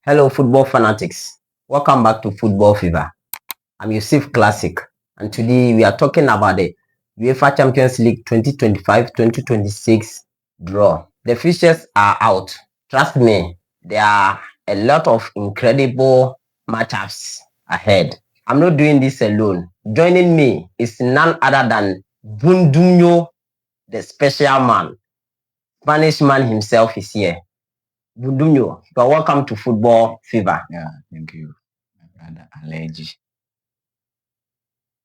Hello, football fanatics. Welcome back to Football Fever. I'm Yusuf Classic, and today we are talking about the UEFA Champions League 2025-2026 draw. The fixtures are out. Trust me, there are a lot of incredible matchups ahead. I'm not doing this alone. Joining me is none other than Bundunyo, the special man. Spanish man himself is here. Bundunyo, you are welcome to Football Fever. Yeah, thank you, my brother Allergy.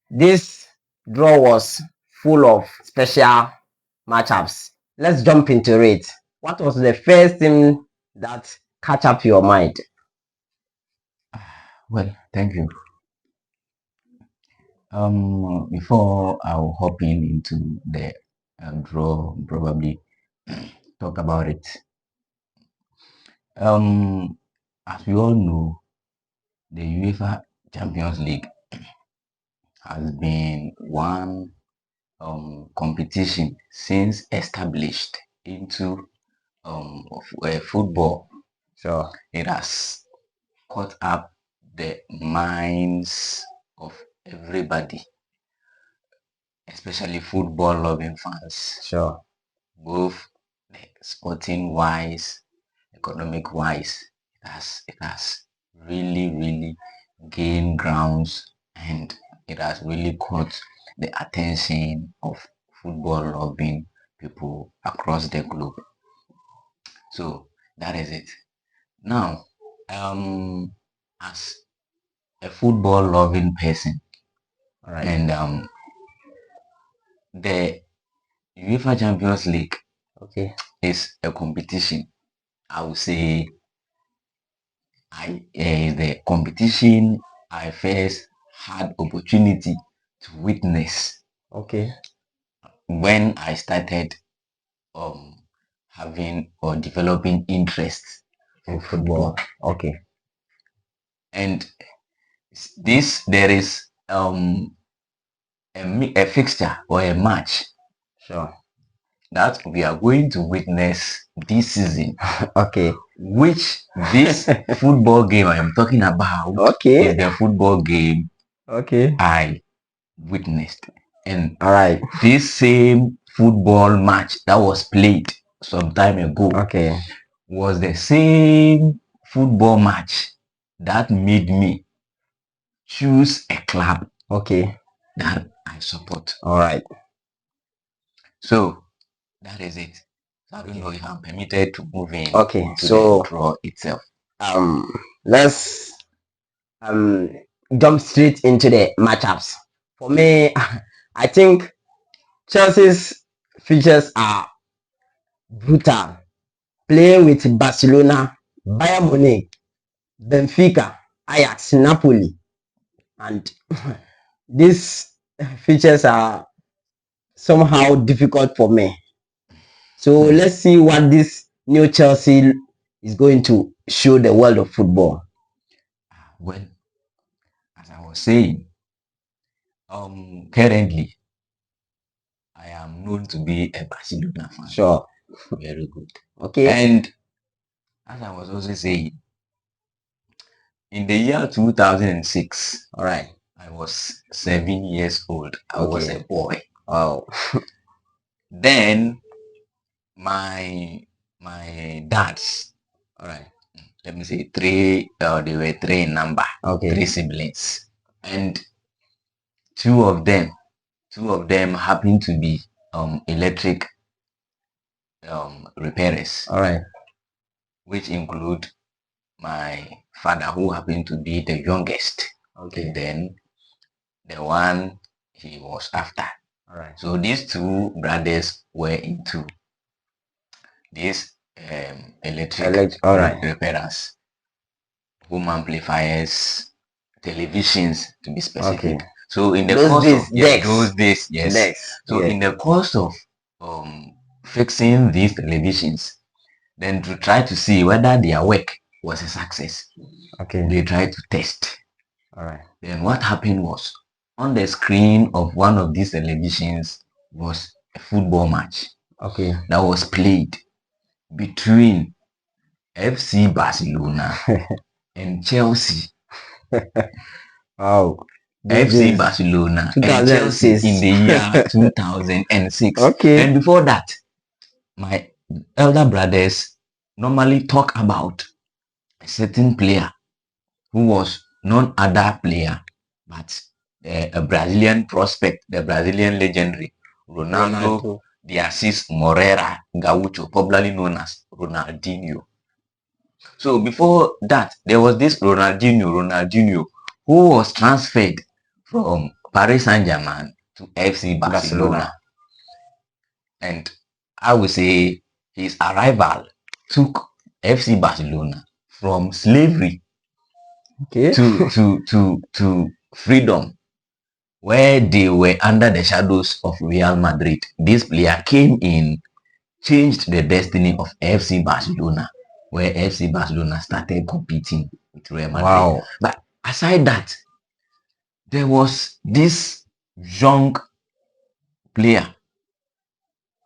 This draw was full of special matchups. Let's jump into it. What was the first thing that catch up your mind? Well, thank you. Before I'll hop into the draw, probably talk about it. As we all know, the UEFA Champions League has been one competition since established into football. So it has caught up the minds of everybody, especially football loving fans. Sure. Both sporting wise, economic wise, it has really gained grounds, and it has really caught the attention of football loving people across the globe. So that is it. Now, as a football loving person, All right. and the UEFA Champions League Okay. is a competition. I would say the competition I first had opportunity to witness Okay. when I started having or developing interest In football. Okay. And there is a fixture or a match Sure. that we are going to witness this season. Okay. Which this football game I am talking about Okay. is the football game Okay. I witnessed. And All right. this same football match that was played some time ago Okay. was the same football match that made me choose a club Okay. that I support. All right. So that is it. So I don't know if I'm permitted to move in. Okay. To So the draw itself. Let's jump straight into the matchups. For me, I think Chelsea's features are brutal. Playing with Barcelona, Bayern Munich, Benfica, Ajax, Napoli, and these features are somehow difficult for me. So let's see what this new Chelsea is going to show the world of football. Well, as I was saying, currently I am known to be a Barcelona fan. Sure. Very good. Okay. And as I was also saying, in the year 2006, all right, I was 7 years old. I was a boy. Oh. Then my dads, all right, let me say three, they were three in number. Okay. 3 siblings. And two of them happened to be electric repairers. All right. Which include my father, who happened to be the youngest. Okay. And then the one he was after. All right. So these two brothers were into these electric all right, repairers, home amplifiers, televisions to be specific. Okay. So in the Those course days, of those days, yes. Decks. So in the course of fixing these televisions, then to try to see whether their work was a success, Okay. they tried to test. All right. Then what happened was, on the screen of one of these televisions was a football match. Okay. That was played between FC Barcelona and Chelsea. Wow. This FC is Barcelona and Chelsea 2006. in the year 2006. Okay. And before that, my elder brothers normally talk about a certain player who was none other player but a Brazilian prospect, the Brazilian legendary Ronaldo de Assis Moreira Gaucho, popularly known as Ronaldinho. So before that, there was this Ronaldinho, who was transferred from Paris Saint-Germain to FC Barcelona. And I would say his arrival took FC Barcelona from slavery Okay. to freedom, where they were under the shadows of Real Madrid. This player came in, changed the destiny of FC Barcelona, where FC Barcelona started competing with Real Madrid. Wow. But aside that, there was this young player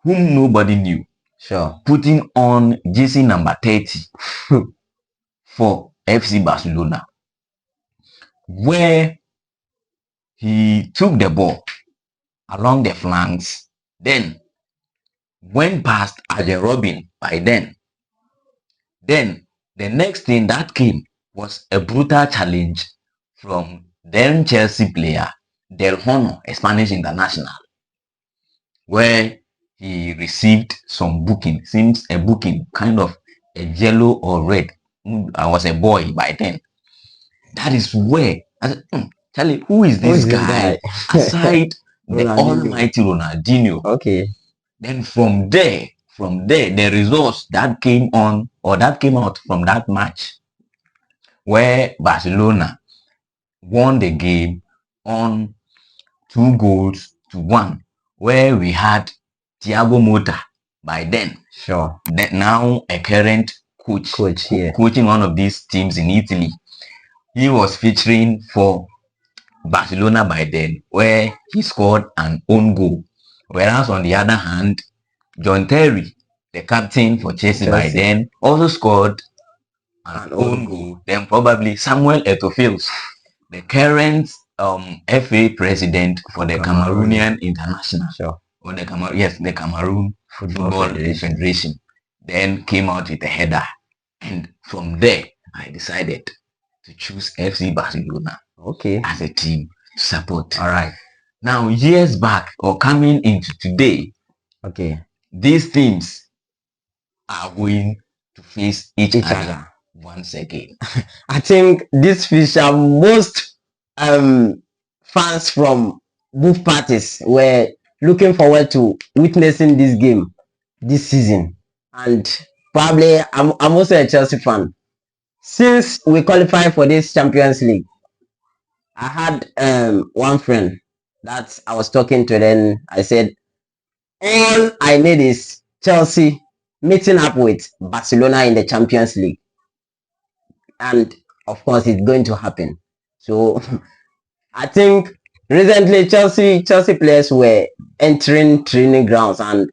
whom nobody knew, Sure. putting on jersey number 30 for FC Barcelona, where he took the ball along the flanks, then went past Arjen Robben by then. Then the next thing that came was a brutal challenge from then Chelsea player Del Hono, a Spanish international, where he received some booking, seems a booking, kind of a yellow or red. I was a boy by then. That is where I said, Charlie, who is this guy aside the almighty Ronaldinho? Okay. Then from there, the results that came on or that came out from that match, where Barcelona won the game on 2-1, where we had Thiago Motta by then. Sure. Now a current coach coaching one of these teams in Italy. He was featuring for Barcelona by then, where he scored an own goal. Whereas on the other hand, John Terry, the captain for Chelsea by then, also scored an own goal. Then probably Samuel Eto'o, the current FA president for the Cameroonian International, or the Cameroon Football Federation, then came out with a header. And from there, I decided to choose FC Barcelona as a team to support. All right. Now, years back or coming into today, these teams are going to face each other once again. I think this feature most fans from both parties were looking forward to witnessing this game this season, and probably I'm also a Chelsea fan. Since we qualified for this Champions League, I had one friend that I was talking to. Then I said, all I need is Chelsea meeting up with Barcelona in the Champions League, and of course it's going to happen. So I think recently Chelsea players were entering training grounds and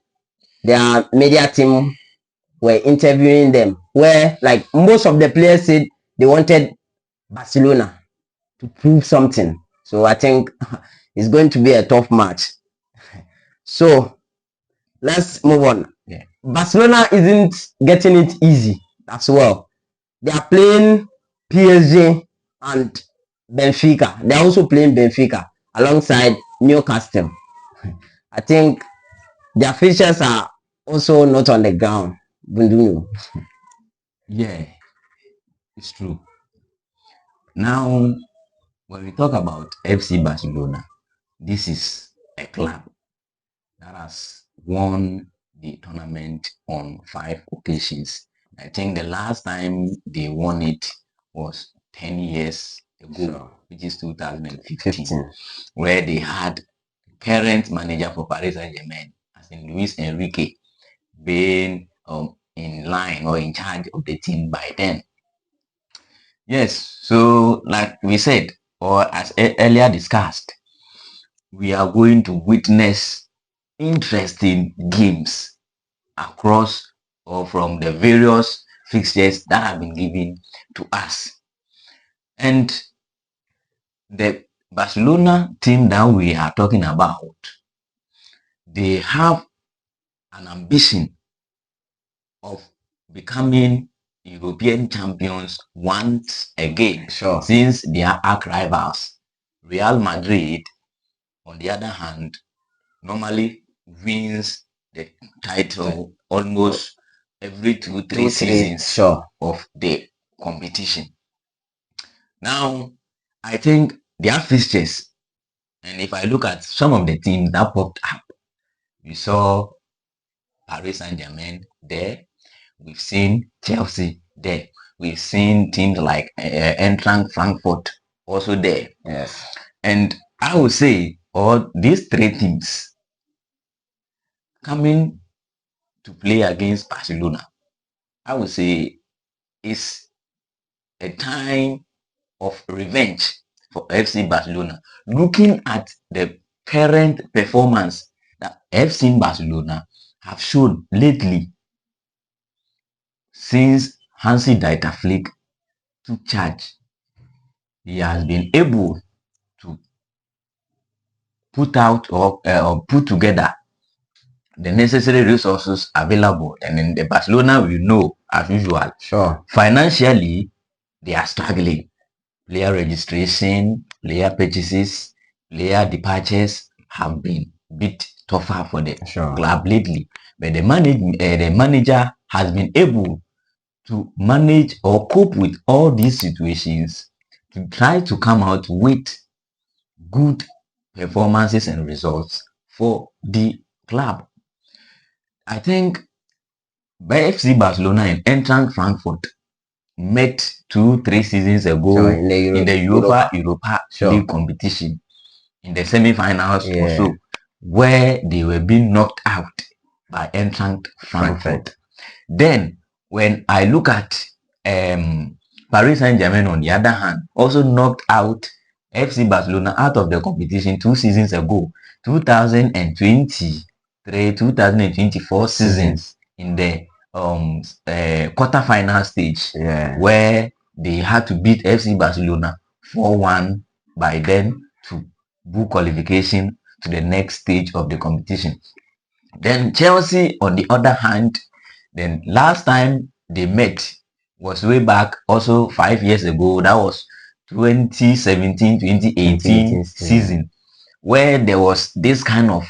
their media team were interviewing them, where like most of the players said they wanted Barcelona to prove something. So I think it's going to be a tough match. So let's move on. Barcelona isn't getting it easy as well. They are playing PSG and Benfica. They're also playing Benfica alongside Newcastle. I think their fixtures are also not on the ground. Yeah, it's true. Now, when we talk about FC Barcelona, this is a club that has won the tournament on 5 occasions. I think the last time they won it was 10 years ago, which is 2015, where they had current manager for Paris Saint-Germain, as in Luis Enrique, being in line or in charge of the team by then. Yes, so like we said, or as earlier discussed, we are going to witness interesting games across or from the various fixtures that have been given to us. And the Barcelona team that we are talking about, they have an ambition of becoming European champions once again, Sure. since their arch rivals, Real Madrid, on the other hand, normally wins the title almost every three seasons Sure. of the competition. Now, I think their fixtures, and if I look at some of the teams that popped up, we saw Paris Saint-Germain there, we've seen Chelsea there, we've seen teams like Eintracht Frankfurt also there. Yes. And I would say all these three teams coming to play against Barcelona, I would say it's a time of revenge for FC Barcelona. Looking at the current performance that FC Barcelona have shown lately since Hansi Dieter Flick took charge, he has been able to put out or put together the necessary resources available. And in the Barcelona, we know, as usual, Sure. financially, they are struggling. Player registration, player purchases, player departures have been a bit tougher for the club lately. But the manager has been able to manage or cope with all these situations to try to come out with good performances and results for the club. I think FC Barcelona and Eintracht Frankfurt met 2-3 seasons ago in the UEFA Europa League competition in the semi-finals or so, where they were being knocked out by Eintracht Frankfurt. Then, when I look at Paris Saint-Germain on the other hand, also knocked out FC Barcelona out of the competition 2 seasons ago, 2023-2024 seasons in the quarter-final stage, where they had to beat FC Barcelona 4-1 by then to book qualification to the next stage of the competition. Then Chelsea, on the other hand, then last time they met was way back also 5 years ago. That was 2017-2018 season, where there was this kind of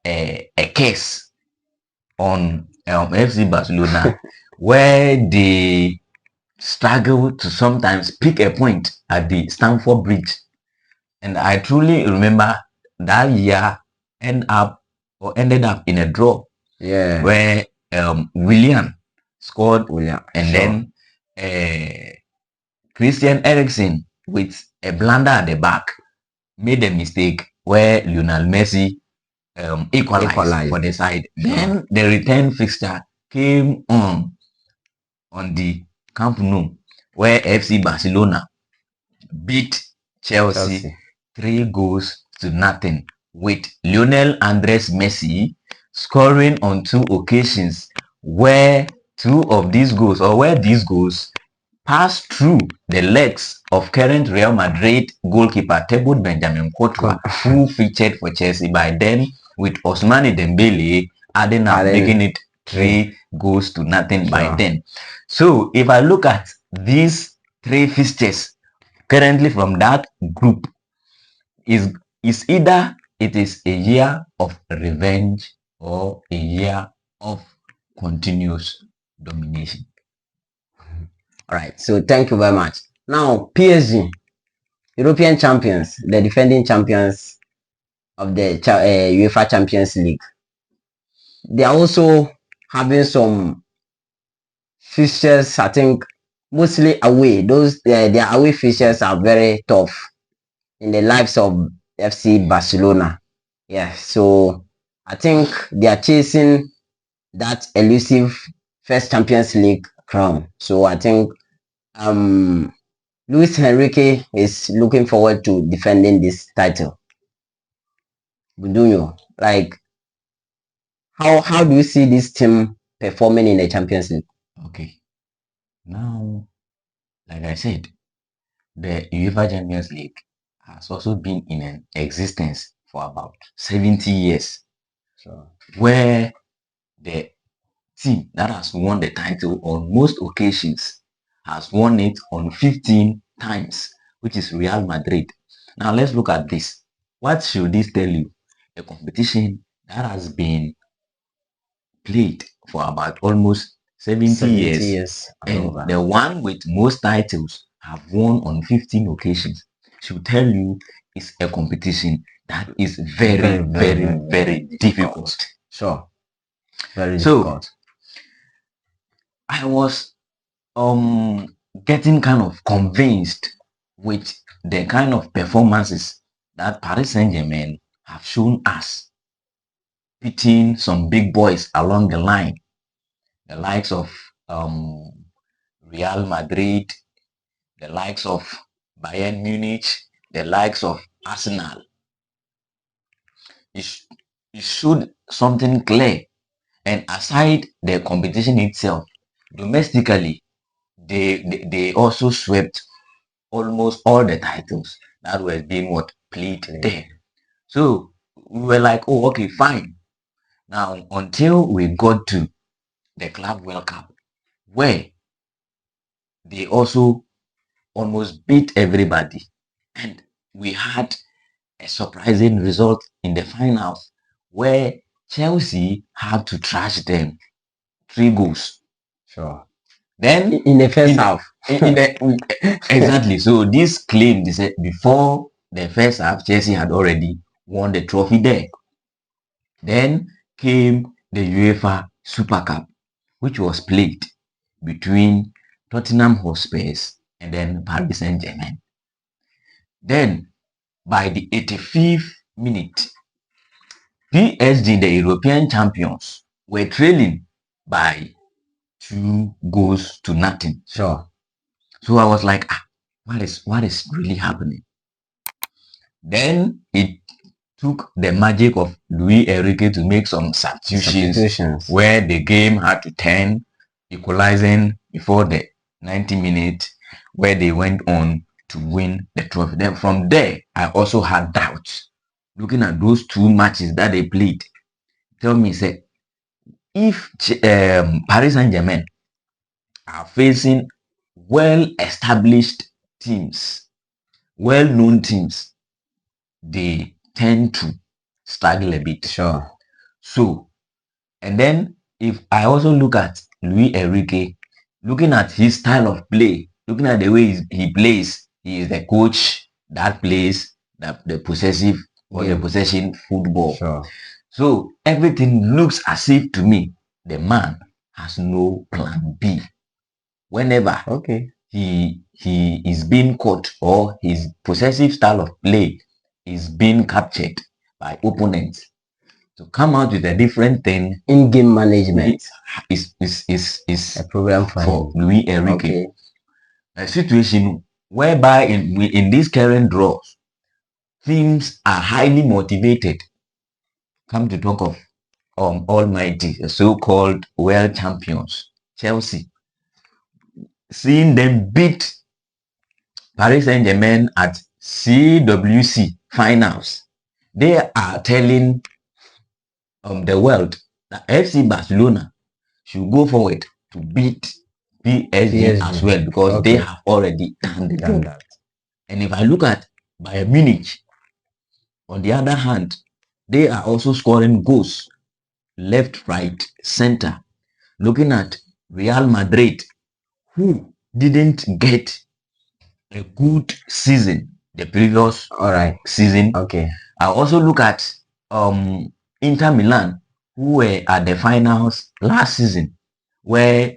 a case on FC Barcelona where they struggle to sometimes pick a point at the Stamford Bridge. And I truly remember that year ended up in a draw. Where Willian scored, and then Christian Eriksen with a blunder at the back made a mistake where Lionel Messi equalized for the side. Then the return fixture came on the Camp Nou, where FC Barcelona beat Chelsea 3-0 with Lionel Andres Messi scoring on 2 occasions, where 2 of these goals, or where these goals passed through the legs of current Real Madrid goalkeeper Thibaut Benjamin Courtois, who featured for Chelsea by then, with Ousmane Dembele adding up, making it 3-0 by then. So if I look at these 3 fixtures currently from that group, is either it is a year of revenge or a year of continuous domination. All right, so thank you very much. Now, PSG, European champions, the defending champions of the UEFA Champions League, they are also having some fixtures, I think, mostly away. Those their away fixtures are very tough in the lives of FC Barcelona. Yeah, so I think they are chasing that elusive first Champions League crown. So I think Luis Enrique is looking forward to defending this title. Budunyo, like how do you see this team performing in the Champions League? Okay. Now, like I said, the UEFA Champions League has also been in an existence for about 70 years, Sure. where the team that has won the title on most occasions has won it on 15 times, which is Real Madrid. Now let's look at this. What should this tell you? A competition that has been played for about almost 70 years, years and over. the one with most titles have won on 15 occasions should tell you it's a competition that is very difficult. Sure. Very So difficult. I was getting kind of convinced with the kind of performances that Paris Saint-Germain have shown us, beating some big boys along the line, the likes of um, Real Madrid, the likes of Bayern Munich, the likes of Arsenal. It showed something clear. And aside the competition itself, domestically, they also swept almost all the titles that were being played there. So we were like, oh, okay, fine. Now, until we got to the Club World Cup, where they also almost beat everybody, and we had a surprising result in the finals where Chelsea had to trash them 3 goals. Sure. Then In the first half. Exactly. So this claim, they said before the first half, Chelsea had already won the trophy there. Then came the UEFA Super Cup, which was played between Tottenham Hotspurs and then Paris Saint-Germain. Then by the 85th minute, PSG, the European champions, were trailing by 2 goals to nothing. Sure. So I was like, what is really happening? Then it took the magic of Luis Enrique to make some substitutions where the game had to turn, equalizing before the 90 minutes, where they went on to win the trophy. Then from there, I also had doubts. Looking at those 2 matches that they played, tell me, say, if Paris Saint-Germain are facing well-established teams, well-known teams, they tend to struggle a bit. Sure. So, and then if I also look at Luis Enrique, looking at his style of play, looking at the way he plays, he is the coach that plays the possessive or the possession football. Sure. So everything looks as if to me the man has no plan B. Whenever he is being caught or his possessive style of play is being captured by opponents, to come out with a different thing in game management is a problem for Luis Enrique. A situation whereby in these current draws, teams are highly motivated. Come to talk of almighty, the so-called world champions, Chelsea. Seeing them beat Paris Saint-Germain at CWC finals, they are telling the world that FC Barcelona should go forward to beat PSG as well, because they have already done the job. And if I look at Bayern Munich, on the other hand, they are also scoring goals left, right, center. Looking at Real Madrid, who didn't get a good season the previous season. I also look at Inter Milan, who were at the finals last season, where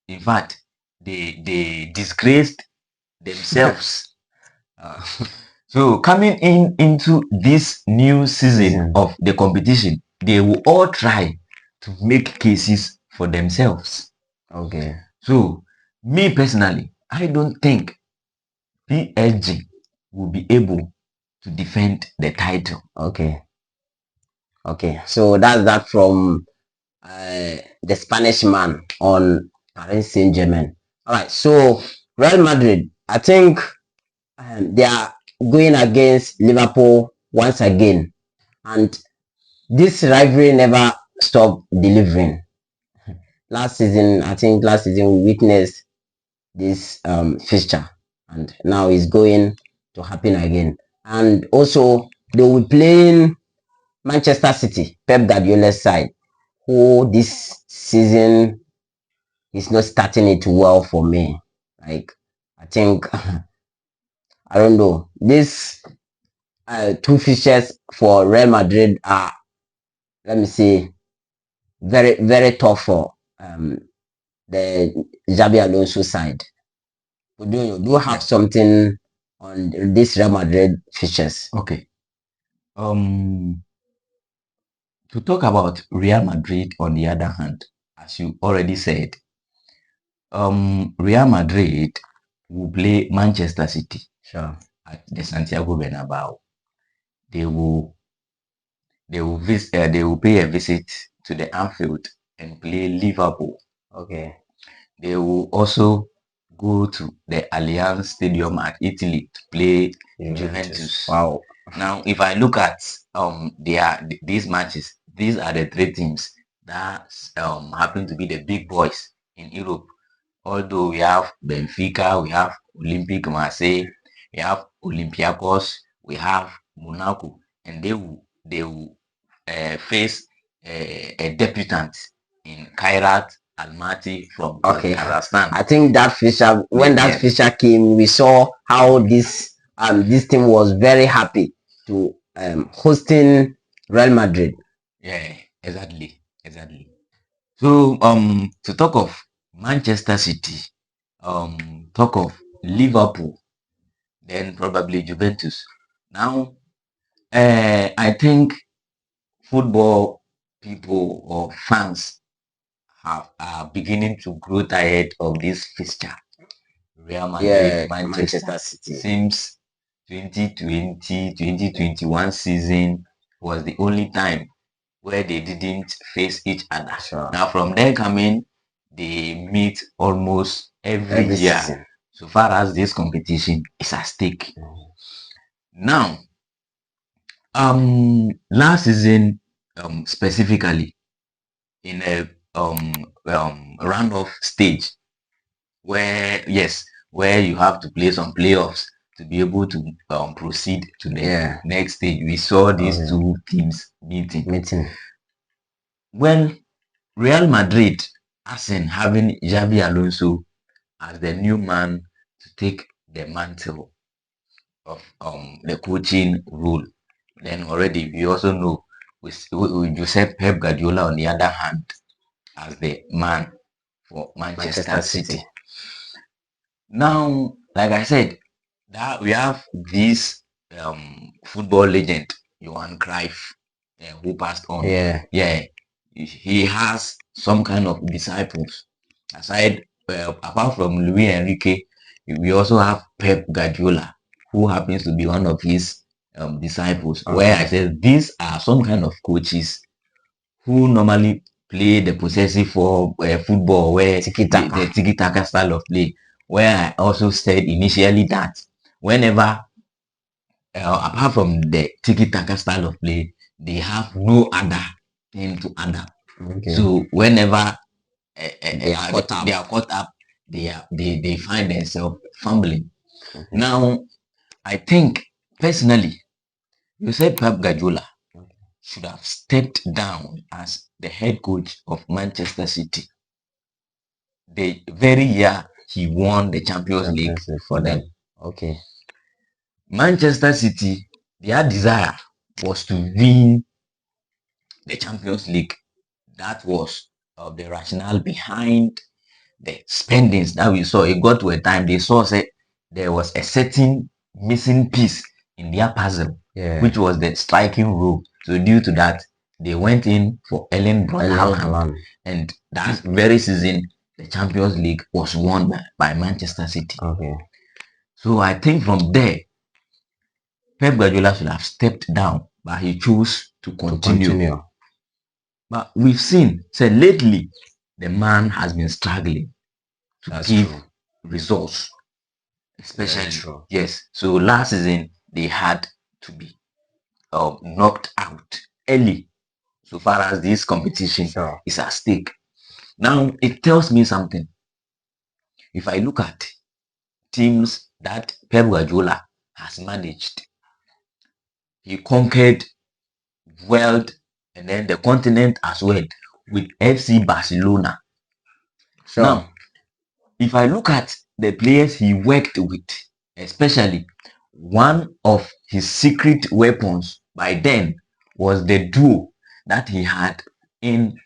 in fact they disgraced themselves. So coming into this new season of the competition, they will all try to make cases for themselves. So me personally, I don't think PSG will be able to defend the title. So that's that from the Spanish man on Paris Saint-Germain. All right, so Real Madrid, I think They are going against Liverpool once again, and this rivalry never stopped delivering. Last season we witnessed this fixture, and now it's going to happen again. And also they will be playing Manchester City, Pep Guardiola's side, who this season is not starting it well for me. Like, I think I don't know. These two fixtures for Real Madrid are, let me say, very tough for the Xabi Alonso side. Do you have something on this Real Madrid fixtures? Okay. To talk about Real Madrid, on the other hand, as you already said, Real Madrid will play Manchester City Sure. at the Santiago Bernabeu. They will they will pay a visit to the Anfield and play Liverpool. Okay. They will also go to the Allianz Stadium at Italy to play Juventus. Wow. Now, if I look at these matches, these are the three teams that happen to be the big boys in Europe. Although we have Benfica, we have Olympique Marseille, we have Olympiacos, we have Monaco, and they will face a debutant in Kairat Almaty from Kazakhstan. I think that fixture, when that fixture came, we saw how this team was very happy to hosting Real Madrid. Yeah, exactly. So to talk of Manchester City, talk of Liverpool, then probably Juventus. Now, I think football people or fans are beginning to grow tired of this fixture. Real Madrid, Manchester City. Seems 2020-2021 season was the only time where they didn't face each other. Sure. Now from there coming, they meet almost every year. Season. So far as this competition is at stake. Now, last season, specifically in a round-off stage, where you have to play some playoffs to be able to proceed to the next stage. We saw these two teams meeting. When Real Madrid, as in having Xabi Alonso as the new man to take the mantle of the coaching role, then already we also know with Joseph Pep Guardiola on the other hand as the man for Manchester City. Now, like I said, that we have this football legend, Johan Cruyff, who passed on. He has some kind of disciples. Aside, apart from Luis Enrique, we also have Pep Guardiola, who happens to be one of his disciples. Where I said these are some kind of coaches who normally play the possessive football, where the tiki-taka style of play. Where I also said initially that whenever, apart from the tiki-taka style of play, they have no other thing to adapt. So whenever they are caught up, they find themselves fumbling. Now, I think personally, you said Pep Guardiola should have stepped down as the head coach of Manchester City the very year he won the Champions League for them. Manchester City, their desire was to win the Champions League. That was the rationale behind the spendings that we saw. It got to a time they saw that there was a certain missing piece in their puzzle, which was the striking role. So due to that, they went in for Erling Haaland, and that very season, the Champions League was won by Manchester City. So I think from there, Pep Guardiola should have stepped down, but he chose to continue. But we've seen, lately, the man has been struggling to give results. especially. true. Yes. So last season they had to be knocked out early so far as this competition Sure. is at stake. Now it tells me something. If I look at teams that Pep Guardiola has managed, he conquered world and then the continent as well with FC Barcelona. Sure. Now, if I look at the players he worked with, especially one of his secret weapons by then was the duo that he had in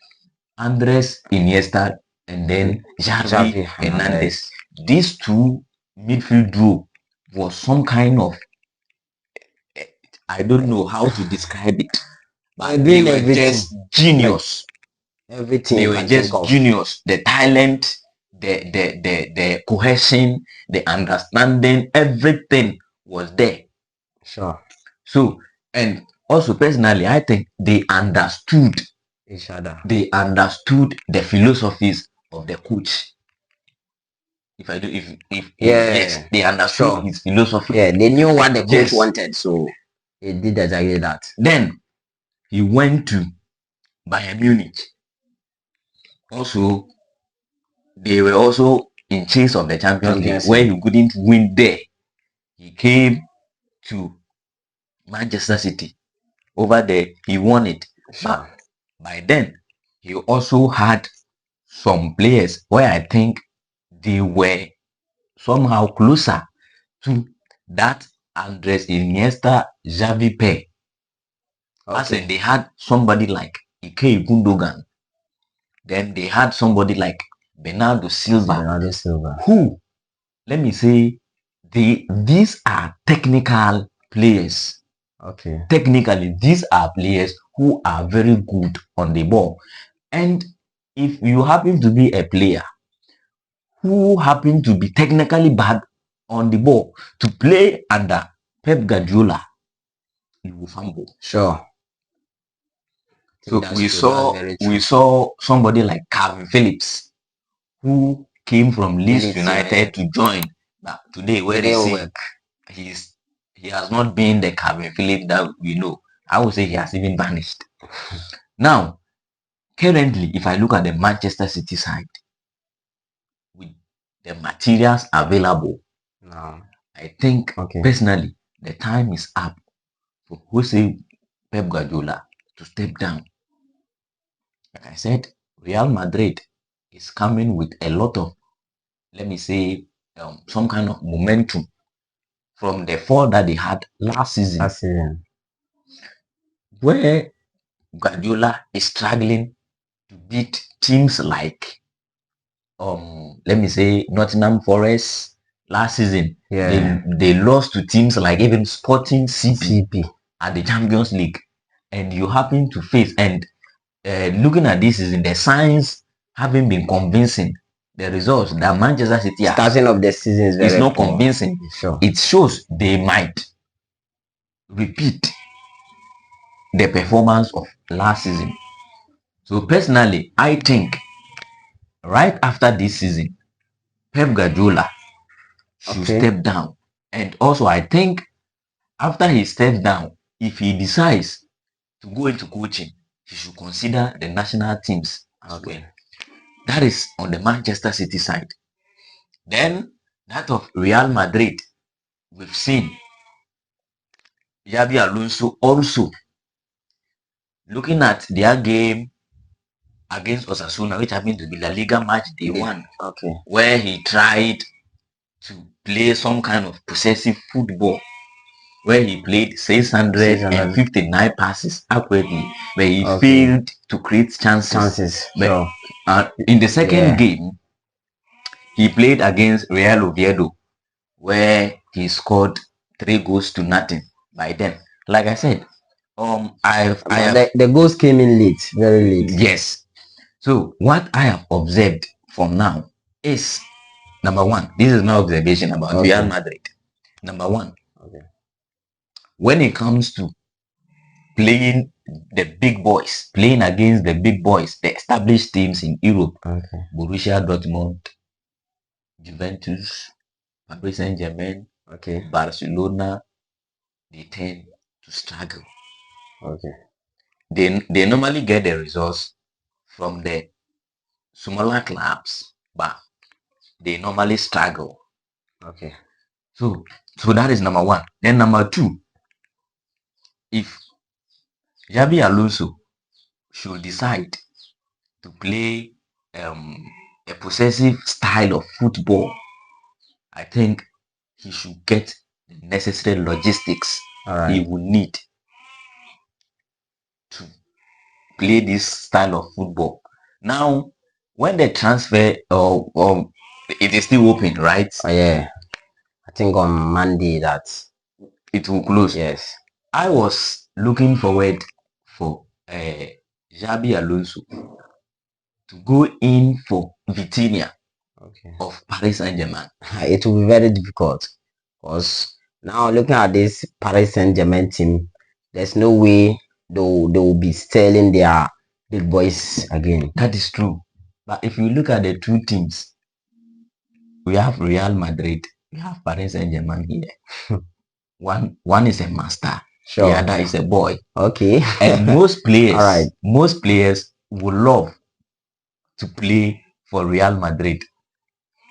Andres Iniesta and then Xavi Hernandez. These two midfield duo was some kind of, I don't know how to describe it, but they were just genius. Everything They you were can just think of. genius. The talent, the cohesion, the understanding, everything was there. Sure. So, and also personally, I think they understood Each other. they understood the philosophies of the coach. If I do, if Yeah. yes, they understood Sure. his philosophy. Yeah, they knew what the coach Yes. wanted, so he did exactly that. Then he went to Bayern Munich. Also, they were also in chase of the Champions League, where he couldn't win there. He came to Manchester City. Over there, he won it. Sure. But by then, he also had some players where I think they were somehow closer to that Andres Iniesta Xavi pair. As in, they had somebody like Ike Gundogan. Then they had somebody like Bernardo Silva. Who, let me say, these are technical players. Okay. Technically, these are players who are very good on the ball. And if you happen to be a player who happen to be technically bad on the ball to play under Pep Guardiola, you will fumble. Sure. So we saw somebody like Calvin Phillips who came from Leeds United to join. But today, where is he has not been the Calvin Phillips that we know. I would say he has even vanished. Now, currently, if I look at the Manchester City side, with the materials available, I think personally the time is up for Jose Pep Guardiola to step down. Like I said, Real Madrid is coming with a lot of, let me say, some kind of momentum from the fall that they had last season. Where Guardiola is struggling to beat teams like, let me say, Nottingham Forest last season. They lost to teams like even Sporting CP at the Champions League, and you happen to face and looking at this season, the signs haven't been convincing. The results that Manchester City starting of the season is not convincing. Sure. It shows they might repeat the performance of last season. So personally, I think right after this season, Pep Guardiola should step down. And also, I think after he steps down, if he decides to go into coaching, he should consider the national teams as well. That is on the Manchester City side. Then that of Real Madrid, we've seen Xabi Alonso also looking at their game against Osasuna, which happened to be La Liga match day 1, where he tried to play some kind of possessive football, where he played 659 passes accurately, but he failed to create chances. But in the second game, he played against Real Oviedo, where he scored 3 goals to nothing by then. Like I said, the goals came in late, very late. Yes. So what I have observed from now is, number one, this is my observation about Real Madrid. Number one, when it comes to playing the big boys, playing against the big boys, the established teams in Europe, Borussia Dortmund, Juventus, Paris Saint-Germain, Okay. Barcelona, they tend to struggle. Okay. They normally get the results from the smaller clubs, but they normally struggle. Okay. So that is number one. Then number two, if Xabi Alonso should decide to play a possessive style of football, I think he should get the necessary logistics All right. he will need to play this style of football. Now, when the transfer it is still open, right? Oh yeah. I think on Monday that It will close. yes. I was looking forward for Xabi Alonso to go in for Vitinha Okay. of Paris Saint-Germain. It will be very difficult because now looking at this Paris Saint-Germain team, there's no way they will be selling their big boys again. That is true. But if you look at the two teams, we have Real Madrid, we have Paris Saint-Germain here. One is a master, Sure. the other is a boy. Okay. And most players, All right. most players would love to play for Real Madrid.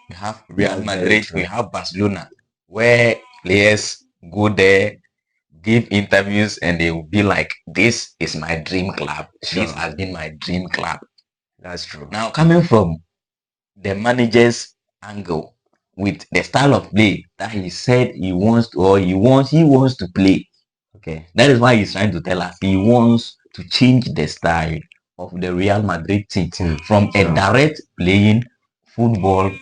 We have Real Madrid, we have Barcelona, where players go there, give interviews, and they will be like, "This is my dream club. Sure. This has been my dream club." That's true. Now, coming from the manager's angle, with the style of play that he said he wants to, or he wants to play. Okay. That is why he's trying to tell us he wants to change the style of the Real Madrid team from a direct playing football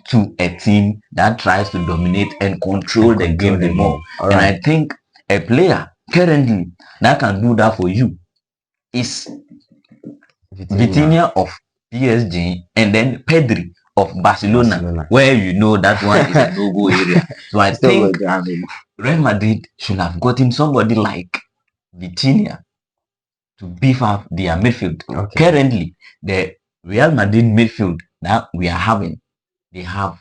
to a team that tries to dominate and control the game the more. And I think a player currently that can do that for you is Vitinha of PSG and then Pedri of Barcelona, where you know that one is a no-go area. So I think Real Madrid should have gotten somebody like Vitinha to beef up their midfield. Okay. Currently, the Real Madrid midfield that we are having, they have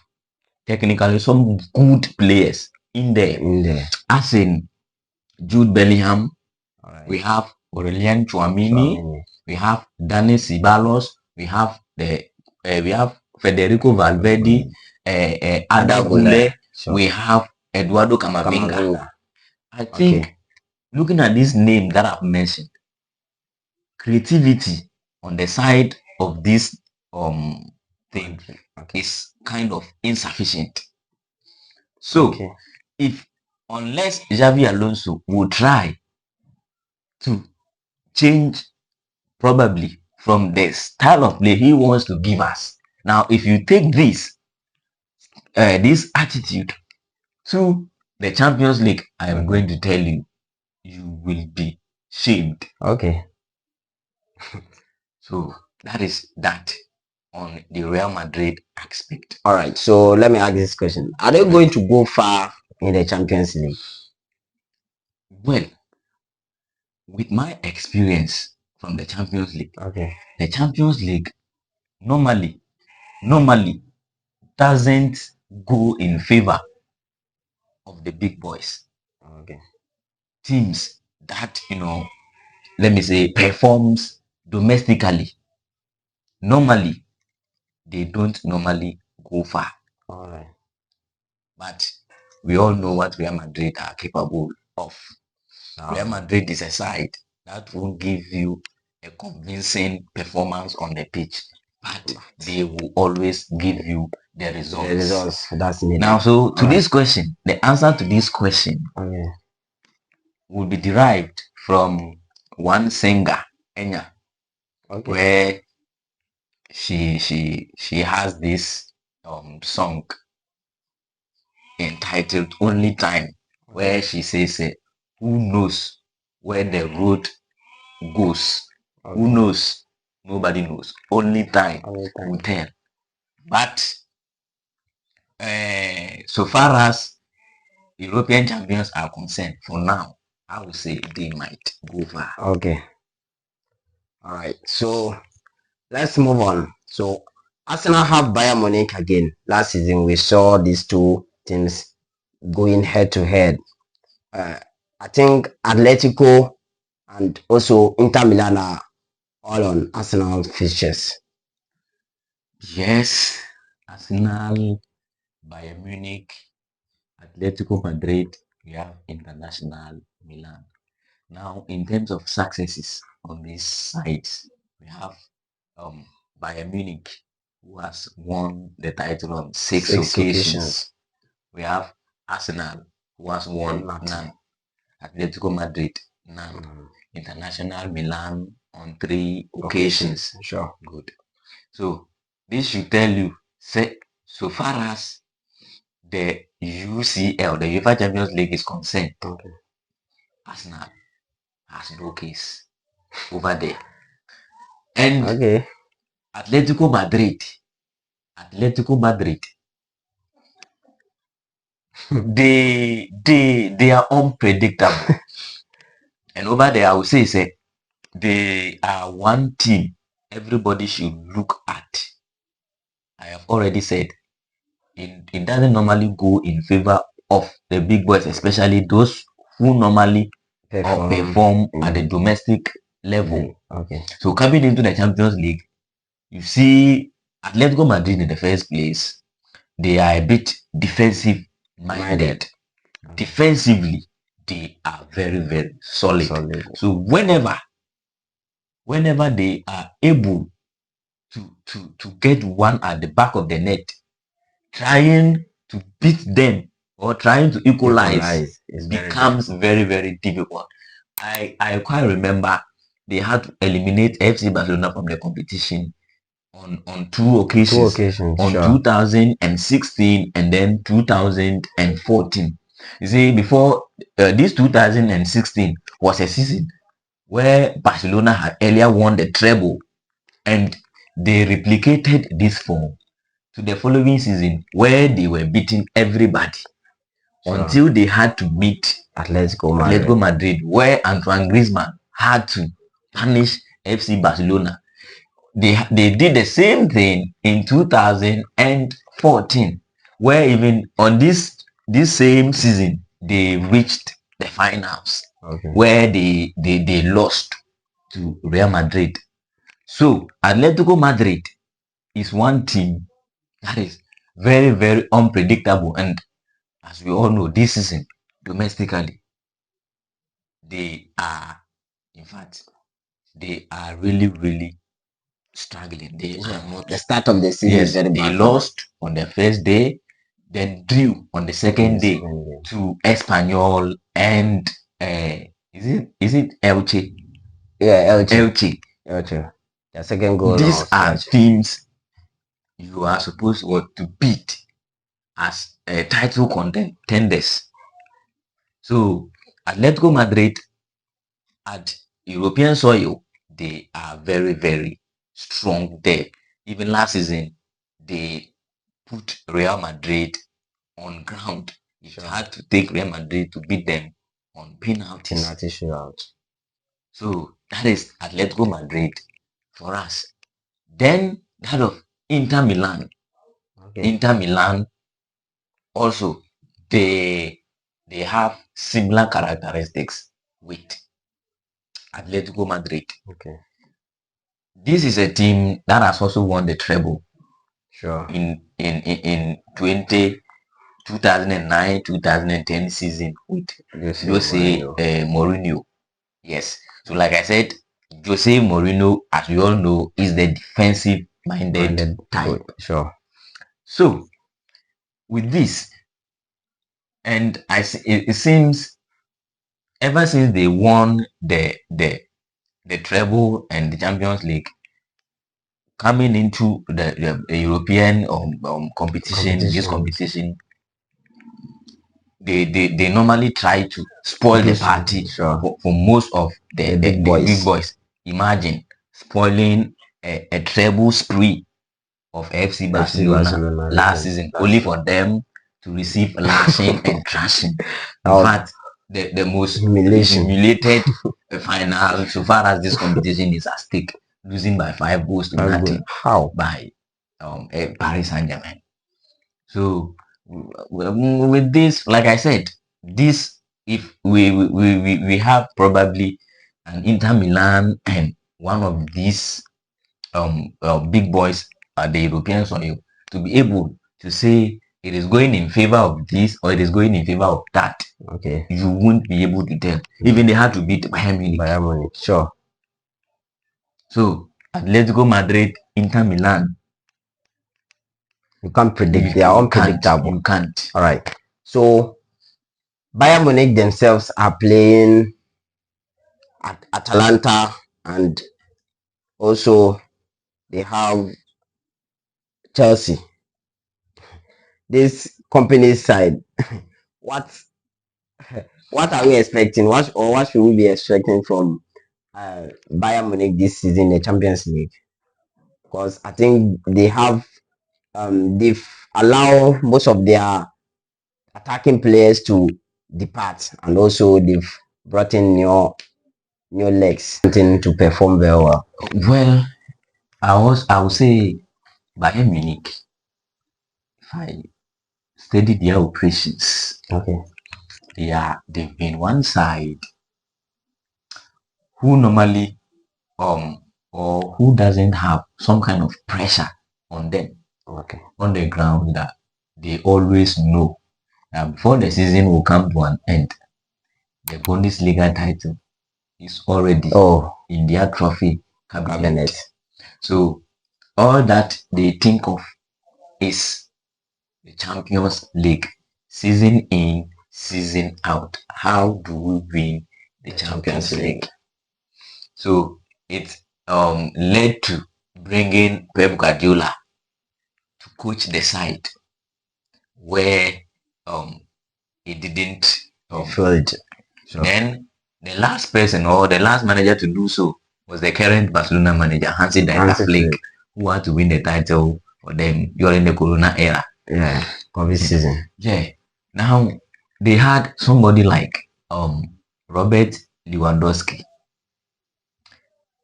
technically some good players in there. As in Jude Bellingham, we have Aurelien Tchouameni, we have Dani Ceballos, we have Federico Valverde, Ada Gule, we have Eduardo Camavinga. I think looking at this name that I've mentioned, creativity on the side of this thing is kind of insufficient. So unless Xavi Alonso will try to change probably from the style of play he wants to give us. Now, if you take this attitude to the Champions League, I am going to tell you, you will be shamed. Okay. So that is that on the Real Madrid aspect. All right. So let me ask this question: are they going to go far in the Champions League? Well, with my experience from the Champions League, the Champions League normally doesn't go in favor of the big boys. Teams that, let me say, performs domestically, normally they don't normally go far. All right. But we all know what Real Madrid are capable of. Real Madrid is a side that won't give you a convincing performance on the pitch, but they will always give you the results. The results. That's needed. Now, so to this question, the answer to this question will be derived from one singer, Enya, where she has this song entitled "Only Time," where she says, "Who knows where the road goes? Who knows? Nobody knows. Only time will tell." But so far as European champions are concerned, for now, I would say they might go far. Okay. All right. So let's move on. So Arsenal have Bayern Munich again. Last season we saw these two teams going head to head. I think Atletico and also Inter Milan are all on Arsenal fixtures. Yes, Arsenal, Bayern Munich, Atletico Madrid, we have International Milan. Now, in terms of successes on these sides, we have um, Bayern Munich, who has won the title on six occasions. We have Arsenal, who has won none. Atletico Madrid, none. International Milan on 3 occasions. Sure. Good. So, this should tell you, say, so far as the UCL, the UEFA Champions League is concerned, Arsenal has no case over there. And Atletico Madrid, they are unpredictable. And over there, I would say they are one team everybody should look at. I have already said it doesn't normally go in favor of the big boys, especially those who normally perform at the domestic level. So coming into the Champions League, you see Atletico Madrid in the first place, they are a bit defensive minded. Defensively, they are very, very solid. So whenever they are able to get one at the back of the net, trying to beat them or trying to equalize becomes very, very difficult. I quite remember they had to eliminate FC Barcelona from the competition on 2 occasions, on 2016 and then 2014. You see, before this 2016 was a season where Barcelona had earlier won the treble, and they replicated this form to the following season where they were beating everybody until they had to meet Atletico Madrid, where Antoine Griezmann had to punish FC Barcelona. They did the same thing in 2014, where even on this same season they reached the finals, where they lost to Real Madrid. So Atletico Madrid is one team that is very, very unpredictable, and as we all know, this season domestically, they are, in fact, they are really, really struggling. They are not. The start of the season is very bad. They lost on the first day, then drew on the second day to Espanyol and is it Elche? Yeah, Elche. The second goal. These are teams you are supposed to beat as title contenders. So Atletico Madrid at European soil, they are very, very strong there. Even last season, they put Real Madrid on ground. It had to take Real Madrid to beat them on penalties. So that is Atletico Madrid for us. Then that of Inter Milan. Inter Milan also, they have similar characteristics with Atletico Madrid. This is a team that has also won the treble. In 2009, 2010 season with Jose Mourinho. Yes. So like I said, Jose Mourinho, as we all know, is the defensive minded type. So with this, and it seems ever since they won the treble and the Champions League, coming into the European competition, this competition, they normally try to spoil the party for most of the big boys. Imagine spoiling a treble spree of FC Barcelona last season, only for them to receive lashing and trashing. In fact, the most humiliated final so far as this competition is at stake, losing by 5 goals to nothing by Paris Saint-Germain. So with this, like I said, this if we have probably an Inter Milan and one of these big boys at the European soil to be able to say it is going in favor of this or it is going in favor of that. Okay. You won't be able to tell. Even they had to beat Bayern Munich. Bayern Munich, sure. So Atletico Madrid, Inter Milan. You can't predict. They are unpredictable. You can't. All right. So Bayern Munich themselves are playing at Atalanta, and also they have Chelsea. This company side, what are we expecting? What should we be expecting from Bayern Munich this season in the Champions League? Because I think they've allowed most of their attacking players to depart, and also they've brought in new legs to perform very well. Well, I would say Bayern Munich, if I study their operations, Okay. they've been one side who normally or who doesn't have some kind of pressure on them on the ground, that they always know that before the season will come to an end, the Bundesliga title is already in their trophy cabinet. So all that they think of is the Champions League, season in, season out. How do we win the Champions League? So it led to bringing Pep Guardiola to coach the side where he didn't feel it. Sure. Then the last person or the last manager to do so was the current Barcelona manager, Hansi Flick, who had to win the title for them during the Corona era. Yeah, COVID season. Yeah. Now they had somebody like Robert Lewandowski.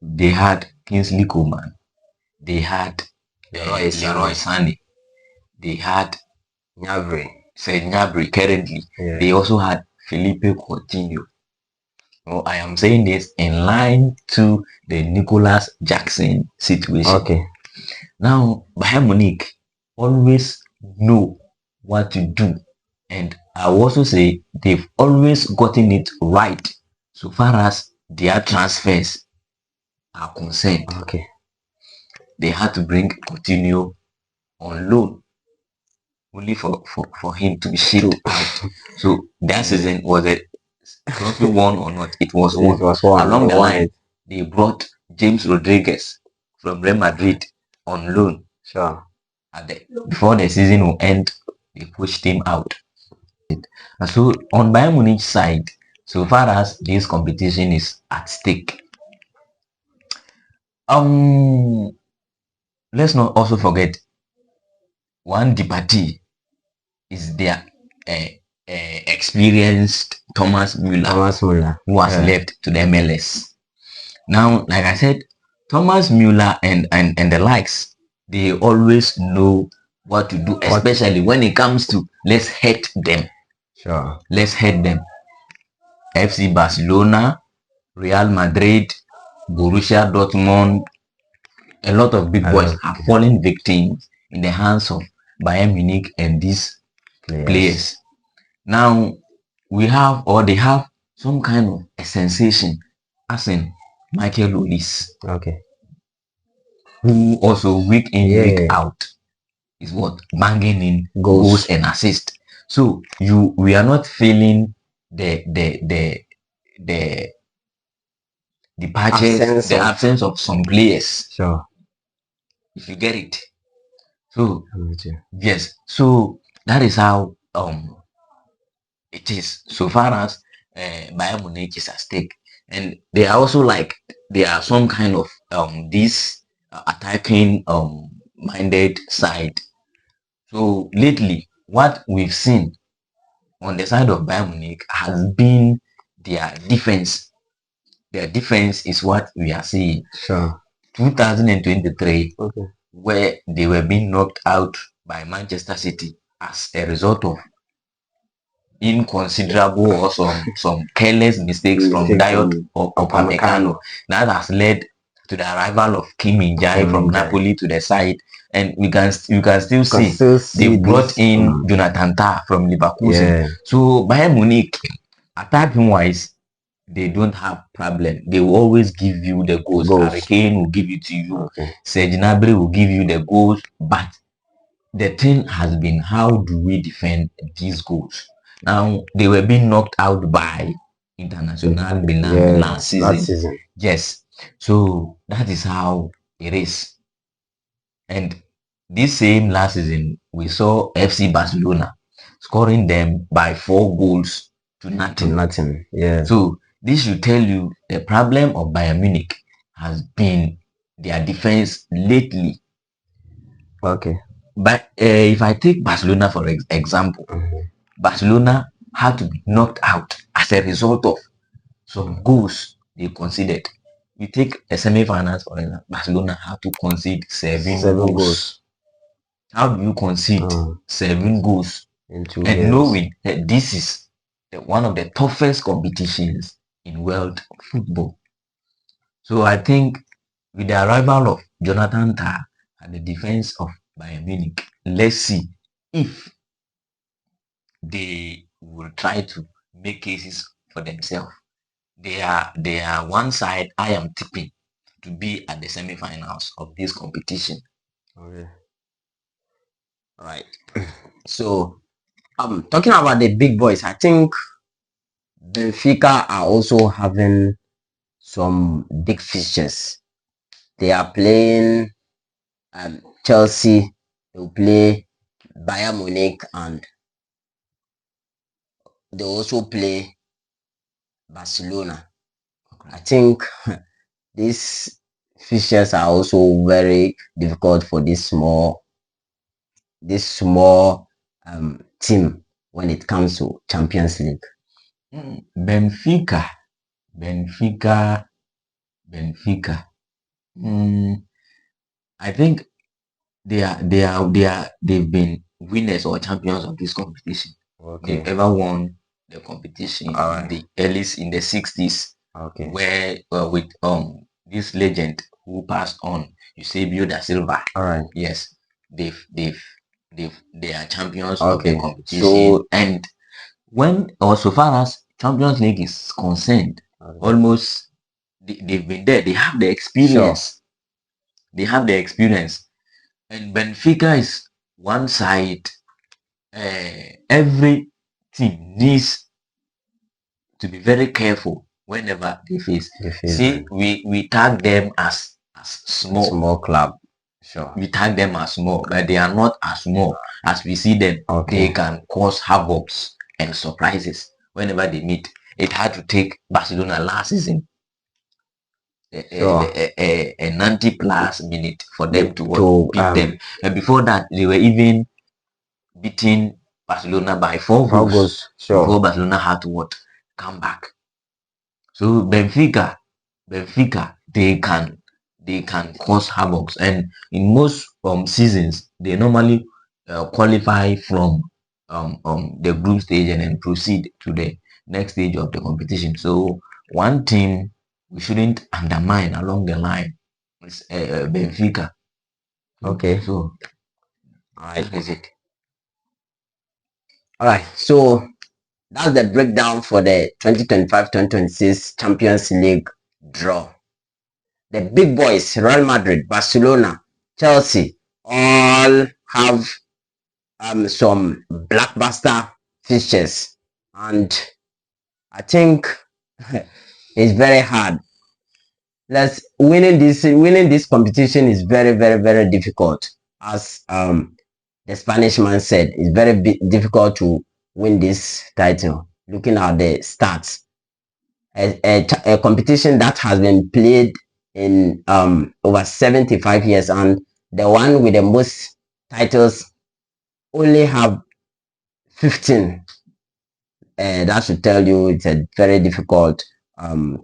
They had Kingsley Coman. They had Leroy Sané. They had Gnabry currently. Yeah. They also had Felipe Coutinho. So I am saying this in line to the Nicolas Jackson situation. Okay. Now Bayern Munich always know what to do, and I will also say they've always gotten it right so far as their transfers are concerned. Okay. They had to bring Coutinho on loan only for him to be shipped out. So that season, was it trophy won or not? It was won. Along the line, they brought James Rodriguez from Real Madrid on loan. Sure. Before the season will end, they pushed him out. And so on Bayern Munich side, so far as this competition is at stake, let's not also forget one Dipati is their experienced Thomas Müller, who has left to the MLS. Now, like I said, Thomas Müller and the likes, they always know what to do, especially when it comes to let's hit them. Sure. Let's hit them. FC Barcelona, Real Madrid, Borussia Dortmund, a lot of big boys have fallen victims in the hands of Bayern Munich and these players. Now they have some kind of a sensation, as in Michael Olise. Okay. Who also week in, week out is what banging in goals and assists. So we are not feeling the departures, the absence of some players. Sure. If you get it. So yes. So that is how it is so far as Bayern Munich is at stake. And they are also like there are some kind of this attacking minded side. So lately, what we've seen on the side of Bayern Munich has been their defense. Their defense is what we are seeing. Sure. 2023, where they were being knocked out by Manchester City. as a result of inconsiderable or some careless mistakes from Diot or Upamecano that has led to the arrival of Kim Min-jae from Napoli to the side, and you can still see they brought in Jonathan Tah from Leverkusen. So Bayern Munich, attacking wise, they don't have problem. They will always give you the goals. Harry Kane will give it to you. Serge Gnabry will give you the goals, but the thing has been, how do we defend these goals? Now, they were being knocked out by International Milan last season. Yes. So that is how it is. And this same last season, we saw FC Barcelona scoring them by 4 goals to nothing. Yeah. So this should tell you the problem of Bayern Munich has been their defense lately. Okay. But if I take Barcelona for example, Barcelona had to be knocked out as a result of some goals they conceded. We take a semi-finals for example, Barcelona had to concede 7 goals. How do you concede 7 goals? And knowing that this is one of the toughest competitions in world football. So I think with the arrival of Jonathan Tah at the defense of Bayern Munich, let's see if they will try to make cases for themselves. They are one side I am tipping to be at the semi-finals of this competition. Okay. Right. So talking about the big boys, I think Benfica are also having some big fixtures. They are playing Chelsea, they will play Bayern Munich, and they also play Barcelona. I think these fixtures are also very difficult for this small team when it comes to Champions League. Benfica. I think they've been winners or champions of this competition. Okay. They've ever won the competition in the 60s. Okay. Where with this legend who passed on, Eusebio da Silva. All right. Yes, they are champions of the competition. So, and when or so far as Champions League is concerned, almost they've been there. They have the experience. They have the experience. And Benfica is one side. Every team needs to be very careful whenever they face. See, we tag them as small club. Sure. We tag them as small, but they are not as small as we see them. They can cause havocs and surprises whenever they meet. It had to take Barcelona last season a 90+ minute for them to beat them. And before that, they were even beating Barcelona by 4 goals. Before Barcelona had to come back. So Benfica, they can cause havocs, and in most seasons they normally qualify from the group stage and then proceed to the next stage of the competition. So one team we shouldn't undermine along the line is Benfica. Okay. So that is it. All right. So that's the breakdown for the 2025-2026 Champions League draw. The big boys, Real Madrid, Barcelona, Chelsea, all have some blockbuster fixtures, and I think it's very hard. Winning this competition is very, very, very difficult. As the Spanish man said, it's very difficult to win this title. Looking at the stats, a competition that has been played in over 75 years, and the one with the most titles only have 15. That should tell you it's a very difficult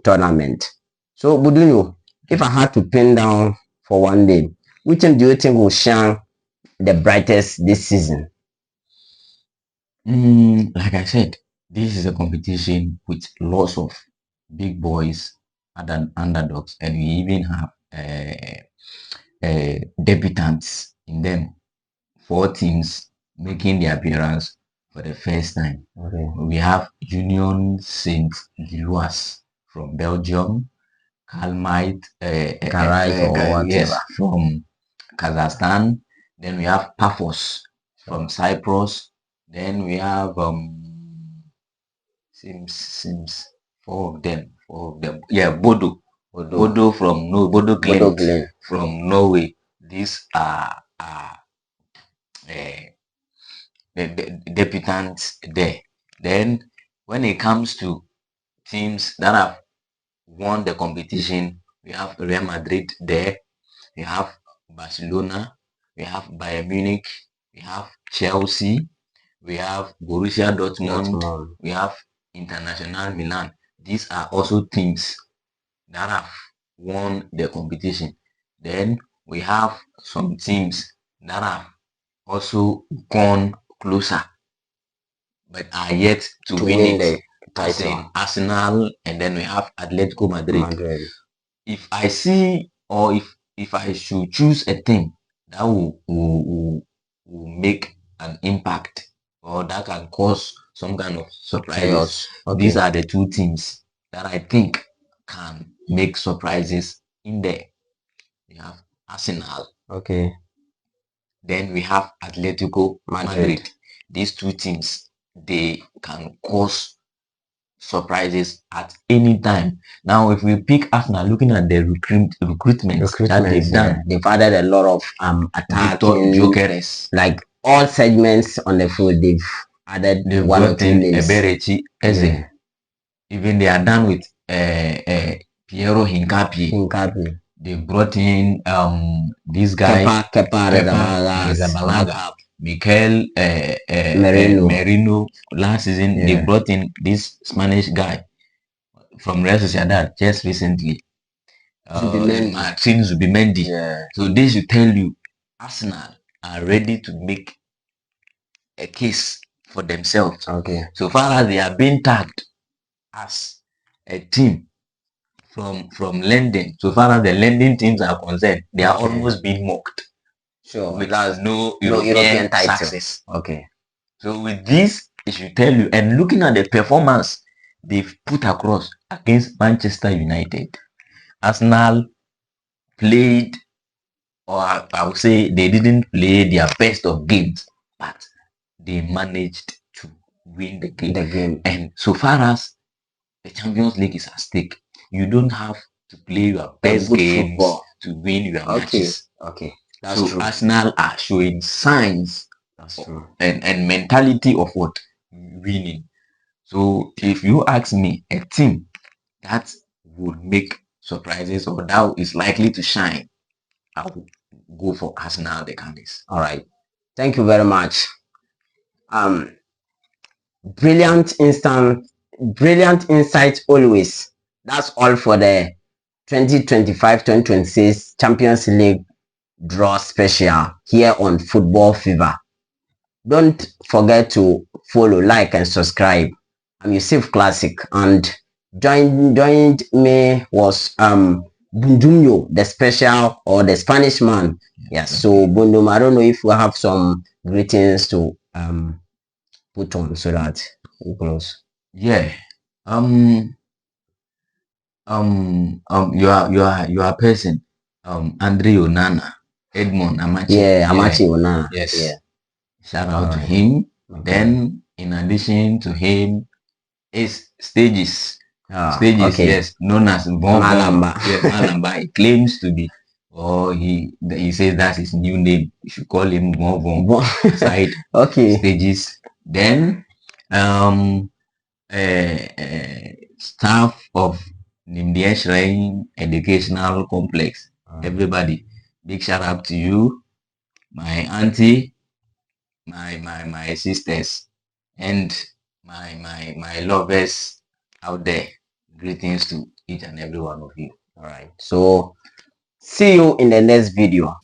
tournament. So Budunyo, if I had to pin down for one day, which one do you think will shine the brightest this season? Like I said, this is a competition with lots of big boys and underdogs, and we even have debutants in them. 4 teams making the appearance for the first time. Okay. We have Union Saint Gilloise from Belgium, Kalmite, or whatever. yes, from Kazakhstan. Then we have Paphos from Cyprus. Then we have seems four of them. Yeah, Bodo from Bodo Bodo Glimt Glimt. from Norway. These are uh, the debutants there. Then when it comes to teams that have won the competition, we have Real Madrid there, we have Barcelona, we have Bayern Munich, we have Chelsea, we have Borussia Dortmund, we have International Milan. These are also teams that have won the competition. Then we have some teams that have also gone closer but are yet to win the it. As in Arsenal, and then we have Atletico Madrid. If I see, or if I should choose a team that will make an impact or that can cause some kind of surprises, these are the two teams that I think can make surprises in there. We have Arsenal. Okay. Then we have Atletico Madrid. These two teams, they can cause surprises at any time. Now, if we pick Arsenal, looking at the recruitment that they've done, they've added a lot of attacking jokers, like all segments on the field. They've added one or two names. Eberechi, Eze. Even they are done with Piero Hincapié. They brought in this guy Kepa Arrizabalaga, Mikel Merino. Last season they brought in this Spanish guy from Real Sociedad just recently, Martin Zubimendi. So this should tell you Arsenal are ready to make a case for themselves. So far as they are being tagged as a team from lending, so far as the lending teams are concerned, they are almost being mocked. Because no European success. So with this, it should tell you, and looking at the performance they've put across against Manchester United, Arsenal played, or I would say they didn't play their best of games, but they managed to win the game. And so far as the Champions League is at stake, you don't have to play your best games to win your matches. So true. Arsenal are showing signs and mentality of what? Winning. So if you ask me, a team that would make surprises or that is likely to shine, I would go for Arsenal, the Candies. All right. Thank you very much. Brilliant insight always. That's all for the 2025-2026 Champions League draw special here on Football Fever. Don't forget to follow, like, and subscribe. I'm Yusuf Classic, and joined me was Bundumyo, the special or the Spanish man. Yes. So Bundum, I don't know if we have some greetings to put on so that we close. Yeah. Your person, Andre Onana, Edmond Amachi. Yeah, Amachi Onana. Yes. Yeah. Shout out to him. Then, in addition to him, is Stages. Stages, yes, known as Malamba. Yes, Malamba. He claims to be, or he says that's his new name. You should call him Bon side. Stages. Then, staff of Nimdia Shrine Educational Complex. Everybody, big shout out to you, my auntie, my sisters, and my lovers out there. Greetings to each and every one of you. All right. So see you in the next video.